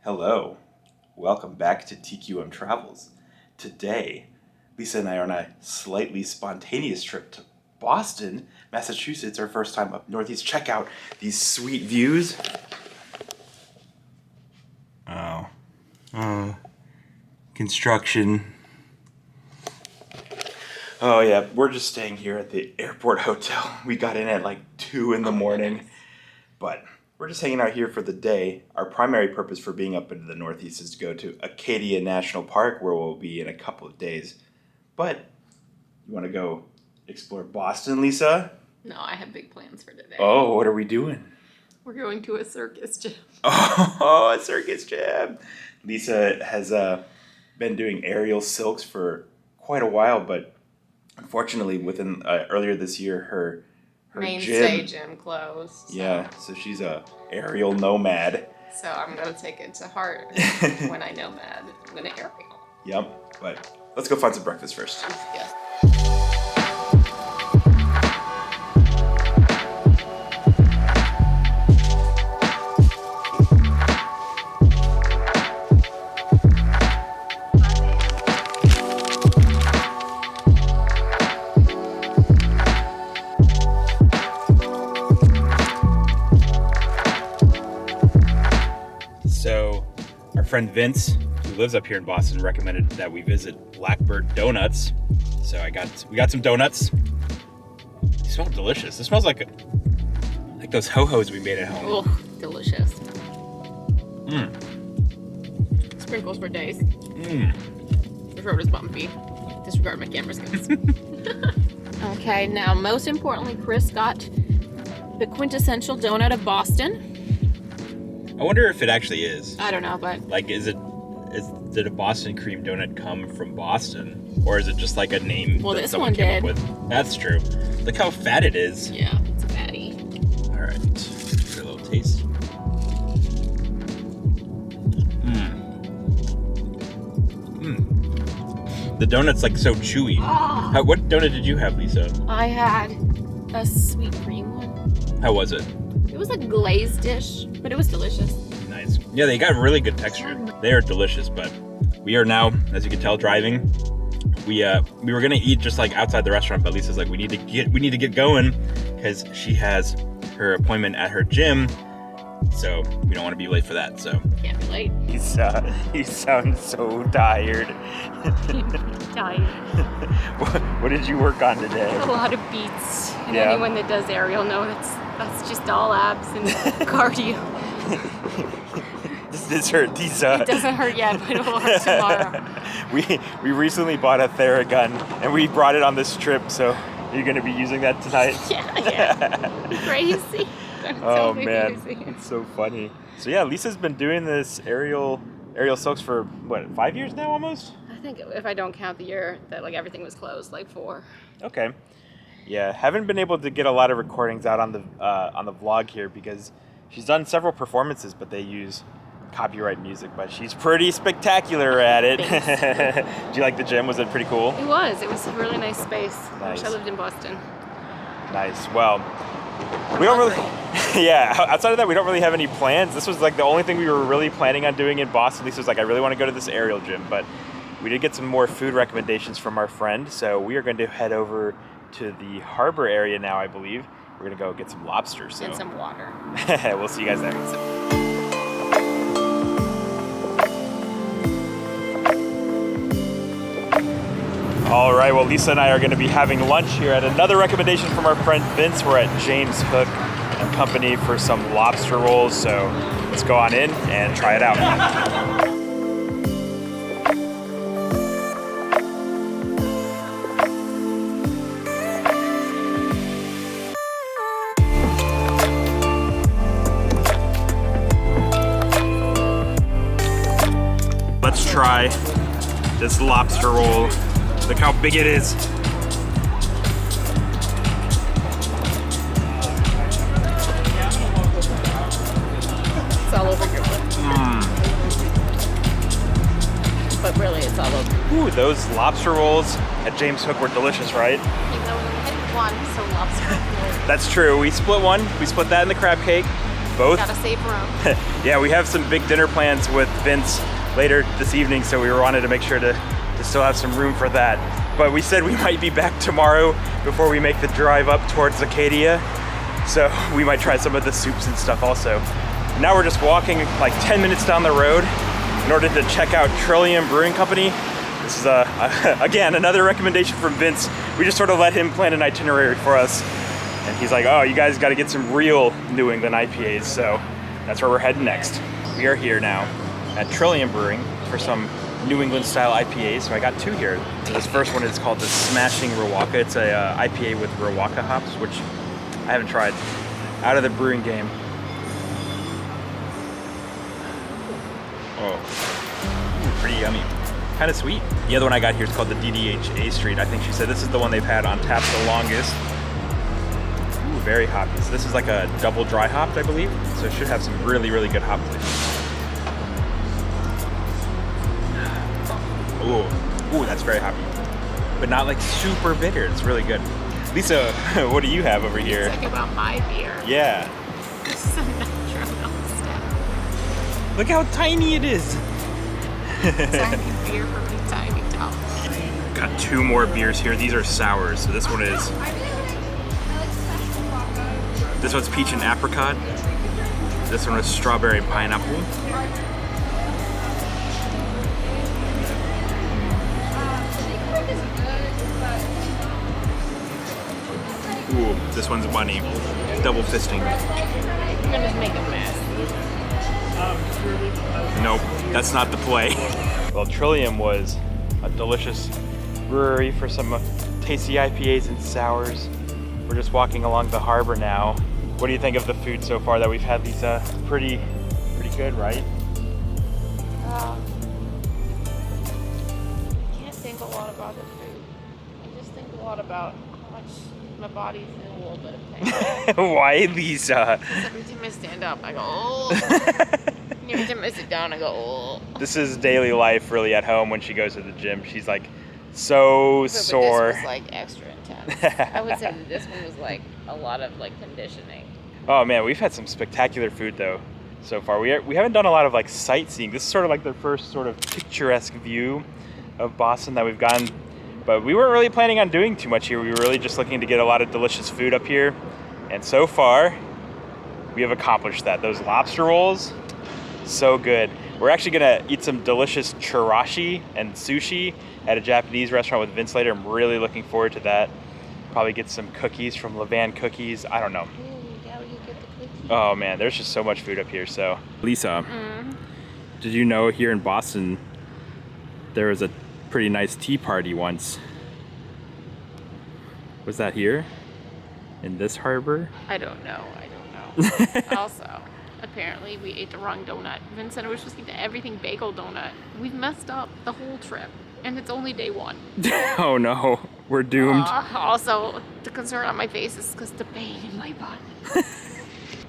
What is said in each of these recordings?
Hello, welcome back to TQM Travels. Today, Lisa and I are on a slightly spontaneous trip to Boston, Massachusetts, our first time up northeast. Check out these sweet views. Construction. Oh yeah, we're just staying here at the airport hotel. We got in at like 2 in the morning, but we're just hanging out here for the day. Our primary purpose for being up into the Northeast is to go to Acadia National Park, where we'll be in a couple of days. But you want to go explore Boston, Lisa? No, I have big plans for today. Oh, what are we doing? We're going to a circus gym. Oh, a circus gym. Lisa has been doing aerial silks for quite a while, but unfortunately, within earlier this year, her mainstay gym closed. So. Yeah, so she's a aerial nomad. So I'm going to take it to heart. When I nomad, I'm going to aerial. Yep, but let's go find some breakfast first. Yes. So, our friend Vince, who lives up here in Boston, recommended that we visit Blackbird Donuts. So we got some donuts. They smell delicious. It smells like those ho-hos we made at home. Oh, delicious. Sprinkles for days. The road is bumpy. Disregard my camera skills. Okay, now most importantly, Chris got the quintessential donut of Boston. I wonder if it actually is. I don't know, but Like, did a Boston cream donut come from Boston? Or is it just like a name Well, that this someone one came did. up with? That's true. Look how fat it is. yeah, it's a fatty. All right, give it a little taste. The donut's like so chewy. Oh. What donut did you have, Lisa? I had a sweet cream one. How was it? It was a glazed dish, but it was delicious. Nice. Yeah, they got really good texture. They are delicious, but we are now, as you can tell, driving. We were gonna eat just like outside the restaurant, but Lisa's like, we need to get going because she has her appointment at her gym, so we don't want to be late for that. So Can't be late. he sounds so tired. Tired. What did you work on today? A lot of beats. And Yeah. anyone that does aerial knows that's just all abs and cardio. This hurt. These It doesn't hurt yet, but it will hurt tomorrow. We recently bought a Theragun and we brought it on this trip, so you're gonna be using that tonight. Yeah. Crazy. Oh man, it's so funny. So yeah, Lisa's been doing this aerial silks for what, 5 years now almost? I think if I don't count the year that like everything was closed, like 4. Okay. Yeah, haven't been able to get a lot of recordings out on the vlog here because she's done several performances, but they use copyright music, but she's pretty spectacular at it. Do you like the gym? Was it pretty cool? It was a really nice space. I wish I Nice. lived in Boston. Nice. Well, we don't really, yeah, outside of that, we don't really have any plans. This was like the only thing we were really planning on doing in Boston. Lisa was like, I really want to go to this aerial gym, but we did get some more food recommendations from our friend, so we are going to head over to the harbor area now, I believe. We're going to go get some lobster. So. And some water. We'll see you guys there. All right, well, Lisa and I are going to be having lunch here at another recommendation from our friend Vince. We're at James Hook and Company for some lobster rolls, so let's go on in and try it out. Let's try this lobster roll. Look how big it is. It's all over your lip. But really, it's all over. Ooh, those lobster rolls at James Hook were delicious, right? Even though we only had one, so lobster. That's true. We split one. We split that and the crab cake. both. Gotta save room. Yeah, we have some big dinner plans with Vince later this evening, so we wanted to make sure to still have some room for that. But we said we might be back tomorrow before we make the drive up towards Acadia, so we might try some of the soups and stuff also. Now we're just walking like 10 minutes down the road in order to check out Trillium Brewing Company. This is again another recommendation from Vince. We just sort of let him plan an itinerary for us, and he's like, oh, you guys got to get some real New England IPAs, so that's where we're heading next. We are here now at Trillium Brewing for some New England style IPAs. So I got two here. This first one is called the Smashing Riwaka. It's a IPA with Riwaka hops, which I haven't tried. Out of the brewing game. Oh, pretty yummy. Kind of sweet. The other one I got here is called the DDHA Street. I think she said this is the one they've had on tap the longest. Ooh, very hoppy. So this is like a double dry hopped, I believe. So it should have some really, really good hop flavors. Ooh, that's very hoppy. But not like super bitter. It's really good. Lisa, what do you have over here? Talking about my beer. Yeah. This is a natural stuff. Look how tiny it is. Tiny beer for me, tiny top. Got two more beers here. These are sours. So this one is. This one's peach and apricot. This one is strawberry and pineapple. Ooh, this one's money. Double fisting. You're gonna make a mess. Nope, that's not the play. Well, Trillium was a delicious brewery for some tasty IPAs and sours. We're just walking along the harbor now. What do you think of the food so far that we've had, Lisa? Pretty good, right? Can't think a lot about the food. I just think a lot about how much my body's in a little bit of pain. Why, Lisa? Every time I stand up, I go, oh. Every time I sit down, I go, oh. This is daily life really at home when she goes to the gym. She's like so sore. But this was like extra intense. I would say that this one was like a lot of like conditioning. Oh man, we've had some spectacular food though so far. We haven't done a lot of like sightseeing. This is sort of like the first sort of picturesque view of Boston that we've gotten. But we weren't really planning on doing too much here. We were really just looking to get a lot of delicious food up here. And so far, we have accomplished that. Those lobster rolls, so good. We're actually gonna eat some delicious chirashi and sushi at a Japanese restaurant with Vince later. I'm really looking forward to that. Probably get some cookies from Levan Cookies. I don't know. Ooh, yeah, we could get the cookies. Oh man, there's just so much food up here. So, Lisa, did you know here in Boston, there was a pretty nice tea party once? Was that here? In this harbor? I don't know. Also, apparently we ate the wrong donut. Vince said we were supposed to eat the everything bagel donut. We've messed up the whole trip, and it's only day one. Oh no, we're doomed. Also, the concern on my face is because the pain in my body.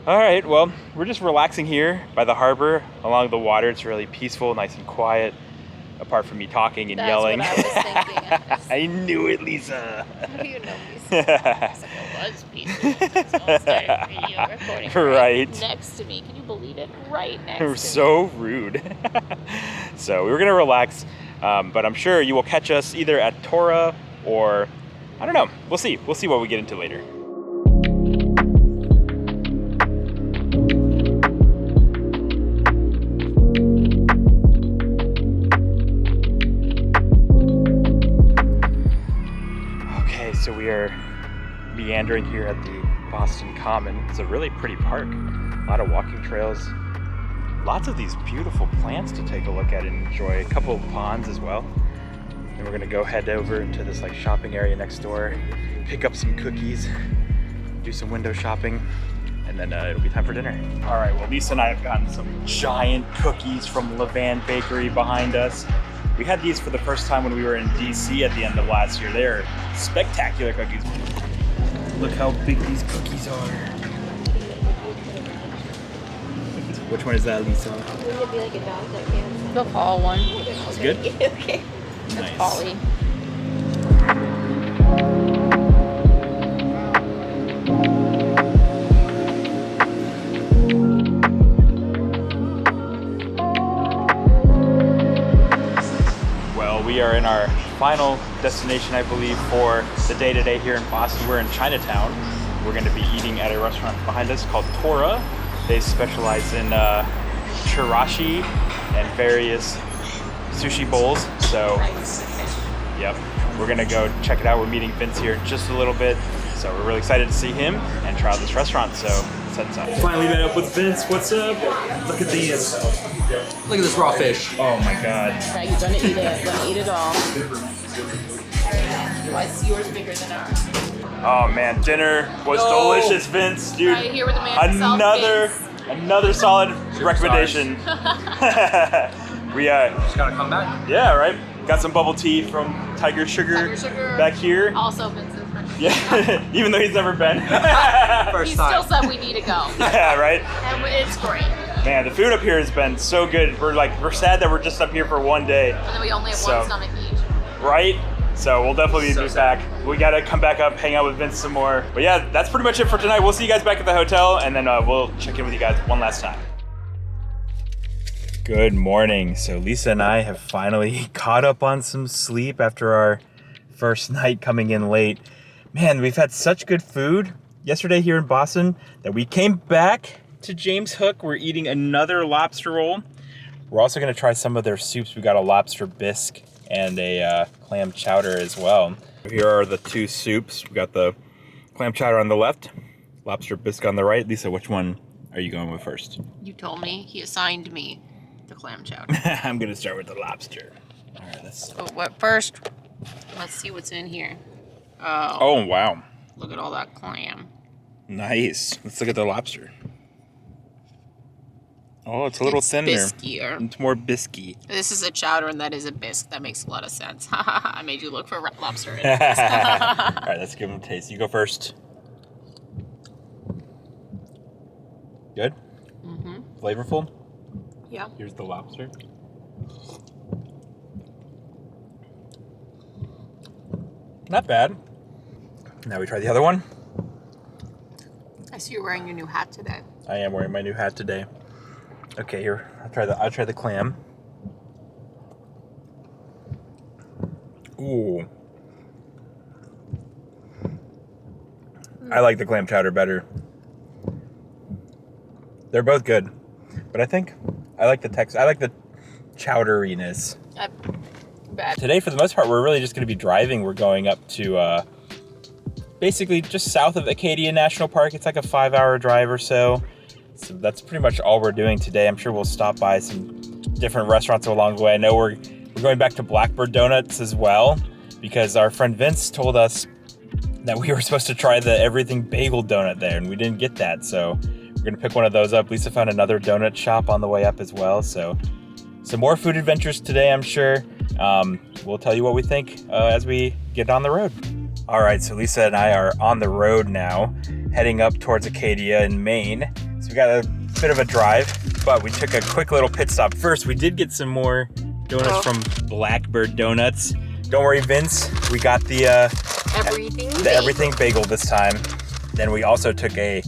All right, well, we're just relaxing here by the harbor along the water. It's really peaceful, nice and quiet, apart from me talking and yelling. That's what I was thinking. I knew it, Lisa. How do you know me? It was peaceful until I started video recording Right. next to me. Can you believe it? Right next to We're me. so rude. So we were gonna relax, but I'm sure you will catch us either at Torah or, I don't know, we'll see. We'll see what we get into later. So we are meandering here at the Boston Common. It's a really pretty park. A lot of walking trails. Lots of these beautiful plants to take a look at and enjoy. A couple of ponds as well. And we're gonna go head over into this like shopping area next door, pick up some cookies, do some window shopping, and then it'll be time for dinner. All right, well, Lisa and I have gotten some giant cookies from Levan Bakery behind us. We had these for the first time when we were in DC at the end of last year. They're spectacular cookies. Look how big these cookies are. Which one is that, Lisa? Wouldn't it be like a dog that can? The fall one. It's good? Okay. That's Nice. Polly. in our final destination, I believe, for the day today here in Boston. We're in Chinatown. We're going to be eating at a restaurant behind us called Torah. They specialize in chirashi and various sushi bowls. So, yep, we're going to go check it out. We're meeting Vince here in just a little bit. So we're really excited to see him and try out this restaurant. So let's head inside. Finally met up with Vince. What's up? Look at these. Look at this raw fish. Oh my God. Right, you're gonna eat it. Gonna eat it all. Why is yours bigger than ours? Oh man, dinner was delicious, Vince, dude. Right here with the man himself, another solid recommendation. We Just gotta come back. yeah, right. Got some bubble tea from Tiger Sugar back here. Also Vincent's friend. Yeah, even though he's never been. First He time. still said we need to go. Yeah, right. And it's great. Man, the food up here has been so good. We're sad that we're just up here for one day, And then we only have So- one stomach each. right? So we'll definitely So be sad. back. We gotta come back up, hang out with Vince some more. But yeah, that's pretty much it for tonight. We'll see you guys back at the hotel, and then we'll check in with you guys one last time. Good morning. So Lisa and I have finally caught up on some sleep after our first night coming in late. Man, we've had such good food yesterday here in Boston that we came back to James Hook. We're eating another lobster roll. We're also gonna try some of their soups. We got a lobster bisque and a clam chowder as well. Here are the two soups. We got the clam chowder on the left, lobster bisque on the right. Lisa, which one are you going with first? You told me. He assigned me the clam chowder. I'm gonna start with the lobster. All right, let's. But what first? Let's see what's in here. Oh wow, Look at all that clam. nice. Let's look at the lobster. Oh, it's a little thinner. Bisquier. It's more bisky. This is a chowder and that is a bisque. That makes a lot of sense. I made you look for lobster. All right, let's give them a taste. You go first. Good? Mm-hmm. Flavorful? Yeah. Here's the lobster. Not bad. Now we try the other one. I see you're wearing your new hat today. I am wearing my new hat today. Okay, here. I'll try the clam. Ooh. I like the clam chowder better. They're both good, but I think I like the text. I like the chowderiness. Bet. Today, for the most part, we're really just going to be driving. We're going up to basically just south of Acadia National Park. It's like a 5-hour drive or so. So that's pretty much all we're doing today. I'm sure we'll stop by some different restaurants along the way. I know we're going back to Blackbird Donuts as well, because our friend Vince told us that we were supposed to try the everything bagel donut there, and we didn't get that. So we're going to pick one of those up. Lisa found another donut shop on the way up as well. So some more food adventures today, I'm sure. We'll tell you what we think as we get on the road. All right, so Lisa and I are on the road now, heading up towards Acadia in Maine. So we got a bit of a drive, but we took a quick little pit stop. First, we did get some more donuts from Blackbird Donuts. Don't worry, Vince, we got the everything bagel this time. Then we also took a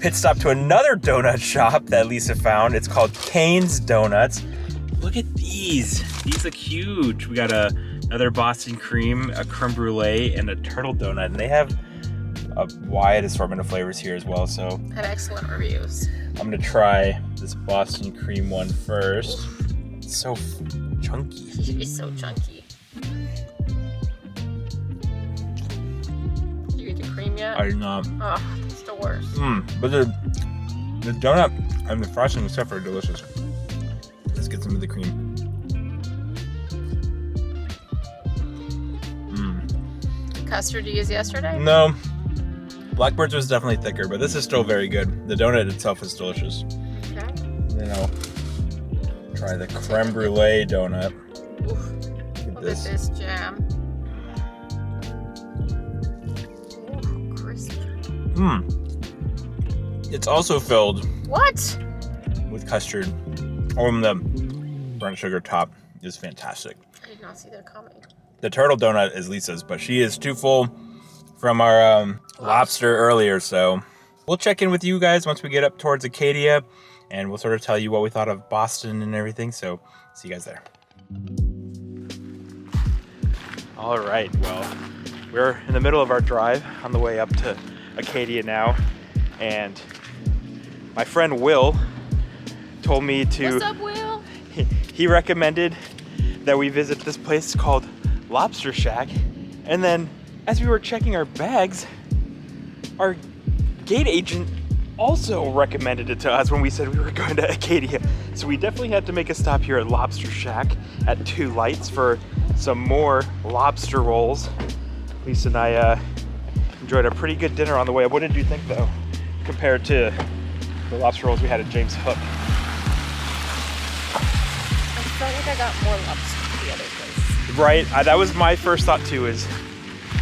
pit stop to another donut shop that Lisa found. It's called Kane's Donuts. Look at these. These look huge. We got another Boston cream, a creme brulee, and a turtle donut. And they have a wide assortment of flavors here as well. So Had excellent reviews. I'm gonna try this Boston cream one first. It's so chunky. It's so chunky. Did you get the cream yet? I did not. Oh, it's the worst. But the donut and the frosting and stuff are delicious. Let's get some of the cream. Custardy as yesterday? No, Blackbird's was definitely thicker, but this is still very good. The donut itself is delicious. Okay. Then I'll try the creme brulee donut. Look at this jam. Ooh, crispy. It's also filled What? with custard. On the burnt sugar top is fantastic. I did not see that coming. The turtle donut is Lisa's, but she is too full from our lobster earlier, so we'll check in with you guys once we get up towards Acadia, and we'll sort of tell you what we thought of Boston and everything, so see you guys there. All right, well, we're in the middle of our drive on the way up to Acadia now, and my friend Will told me to... What's up, Will? He recommended that we visit this place called Lobster Shack, and then as we were checking our bags, our gate agent also recommended it to us when we said we were going to Acadia. So we definitely had to make a stop here at Lobster Shack at 2 Lights for some more lobster rolls. Lisa and I enjoyed a pretty good dinner on the way. What did you think though, compared to the lobster rolls we had at James Hook? I felt like I got more lobster at the other place. Right, that was my first thought too, is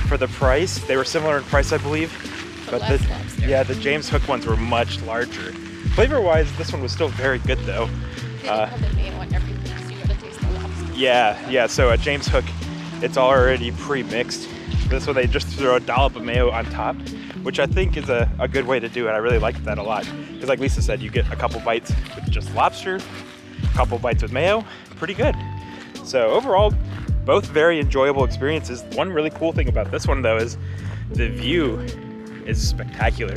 for the price, they were similar in price, I believe. But less lobster. Yeah, the James Hook ones were much larger. Flavor-wise, this one was still very good though. They didn't have the mayo and everything, so you gotta taste the lobster. Yeah, so at James Hook, it's already pre-mixed. This one, they just throw a dollop of mayo on top, which I think is a good way to do it. I really liked that a lot. Because like Lisa said, you get a couple bites with just lobster, a couple bites with mayo, pretty good. So overall, both very enjoyable experiences. One really cool thing about this one though is the view is spectacular.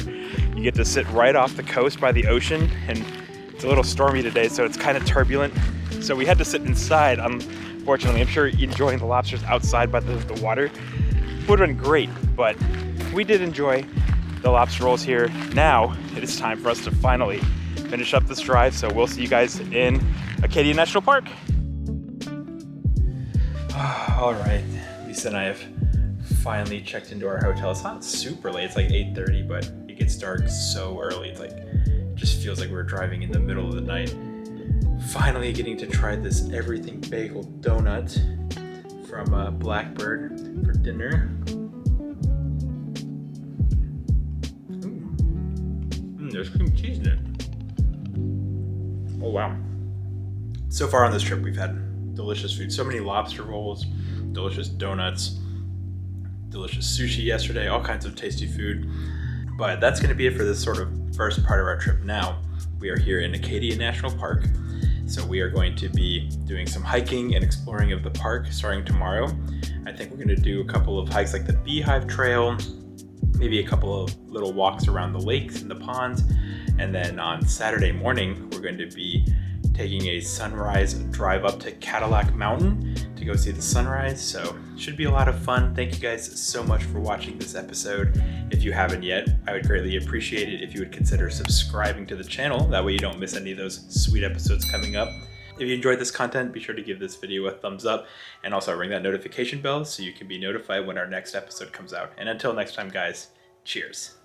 You get to sit right off the coast by the ocean, and it's a little stormy today, so it's kind of turbulent. So we had to sit inside, unfortunately. I'm sure enjoying the lobsters outside by the water would have been great, but we did enjoy the lobster rolls here. Now it is time for us to finally finish up this drive, so we'll see you guys in Acadia National Park. All right, Lisa and I have finally checked into our hotel. It's not super late, it's like 8:30, but it gets dark so early. It's like, it just feels like we're driving in the middle of the night. Finally getting to try this everything bagel donut from Blackbird for dinner. There's cream cheese in it. Oh wow. So far on this trip we've had delicious food. So many lobster rolls, delicious donuts, delicious sushi yesterday, all kinds of tasty food. But that's going to be it for this sort of first part of our trip. Now we are here in Acadia National Park. So we are going to be doing some hiking and exploring of the park starting tomorrow. I think we're going to do a couple of hikes like the Beehive Trail, maybe a couple of little walks around the lakes and the ponds. And then on Saturday morning, we're going to be taking a sunrise drive up to Cadillac Mountain to go see the sunrise. So it should be a lot of fun. Thank you guys so much for watching this episode. If you haven't yet, I would greatly appreciate it if you would consider subscribing to the channel. That way you don't miss any of those sweet episodes coming up. If you enjoyed this content, be sure to give this video a thumbs up and also ring that notification bell so you can be notified when our next episode comes out. And until next time, guys, cheers.